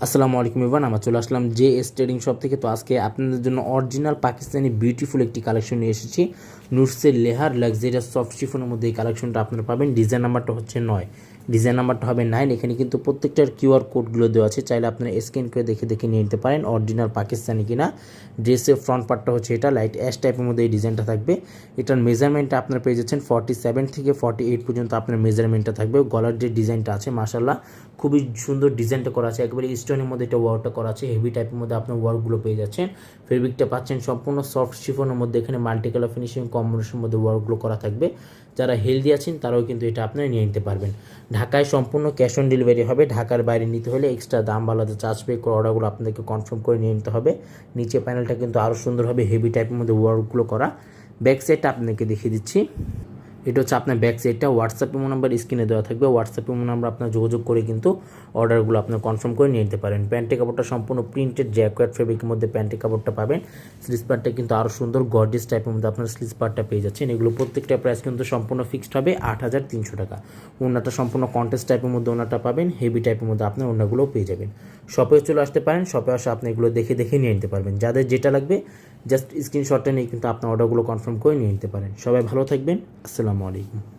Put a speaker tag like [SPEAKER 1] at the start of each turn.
[SPEAKER 1] আসসালামু আলাইকুম ইভান, আমরা চলে আসলাম জে এস ট্রেডিং শপ থেকে। তো আজকে আপনাদের জন্য অরিজিনাল পাকিস্তানি বিউটিফুল একটি কালেকশন নিয়ে এসেছি। নুটসের লেহার লাক্সারিয়াস সফট শিফনের মধ্যে এই কালেকশনটা আপনারা পাবেন। ডিজাইন নাম্বারটা হচ্ছে 9, ডিজাইন নাম্বারটা হবে 9। এখানে কিন্তু প্রত্যেকটার কিউআর কোডগুলো দেওয়া আছে, চাইলে আপনারা স্ক্যান করে দেখে দেখে নিয়ে নিতে পারেন অরিজিনাল পাকিস্তানি কিনা। ড্রেসের ফ্রন্ট পার্টটা হচ্ছে এটা লাইট অ্যাশ টাইপের মধ্যে এই ডিজাইনটা থাকবে। এটার মেজারমেন্টটা আপনারা পেয়ে যাচ্ছেন 47 থেকে 48 পর্যন্ত আপনার মেজারমেন্টটা থাকবে। গলার যে ডিজাইনটা আছে মাশাআল্লাহ খুবই সুন্দর ডিজাইনটা করা আছে, একেবারে স্টোনের মধ্যে এটা ওয়ার্কটা করা আছে, হেভি টাইপের মধ্যে আপনার ওয়ার্কগুলো পেয়ে যাচ্ছেন। ফেব্রিকটা পাচ্ছেন সম্পূর্ণ সফট শিফনের মধ্যে, এখানে মাল্টি কালার ফিনিশিং কম্বিনেশনের মধ্যে ওয়ার্কগুলো করা থাকবে। যারা হেলদি আছেন তারাও কিন্তু এটা আপনারা নিয়ে নিতে পারবেন। ঢাকায় সম্পূর্ণ ক্যাশ অন ডেলিভারি হবে। ঢাকার বাইরে নিতে হলে এক্সট্রা দাম আলাদা চার্জ পে করে অর্ডারগুলো আপনাদেরকে কনফার্ম করে নিয়ে নিতে হবে। নিচে প্যানেলটা কিন্তু আরও সুন্দরভাবে হেভি টাইপের মধ্যে ওয়ার্কগুলো করা। ব্যাক সাইডটা আপনাকে দেখিয়ে দিচ্ছি। এটা হচ্ছে আপনার ব্যাক সাইডটা। হোয়াটসঅ্যাপ ইমো নাম্বার স্ক্রিনে দেওয়া থাকবে, হোয়াটসঅ্যাপ ইমো নাম্বার আপনার যোগাযোগ করে কিন্তু অর্ডারগুলো আপনার কনফার্ম করে নিয়ে নিতে পারেন। প্যান্টের কাপড়টা সম্পূর্ণ প্রিন্টেড জ্যাকোয়ার্ড ফেব্রিকের মধ্যে প্যান্টের কাপড়টা পাবেন। স্লিজ পার্টটা কিন্তু আরও সুন্দর গর্জিয়াস টাইপের মধ্যে আপনার স্লিজ পার্টটা পেয়ে যাচ্ছেন। এগুলো প্রত্যেকটা প্রাইস কিন্তু সম্পূর্ণ ফিক্সড হবে 8,300 টাকা। ওনাটা সম্পূর্ণ কন্টেস্ট টাইপের মধ্যে ওনাটা পাবেন, হেভি টাইপের মধ্যে আপনার ওনাগুলোও পেয়ে যাবেন। শপে চলে আসতে পারেন, শপে আসে আপনি এগুলো দেখে দেখে নিয়ে নিতে পারবেন। যাদের যেটা লাগবে জাস্ট স্ক্রিনশটটা নিয়ে কিন্তু আপনার অর্ডারগুলো কনফার্ম করে নিয়ে নিতে পারেন। সবাই ভালো থাকবেন, আসসালামু আলাইকুম।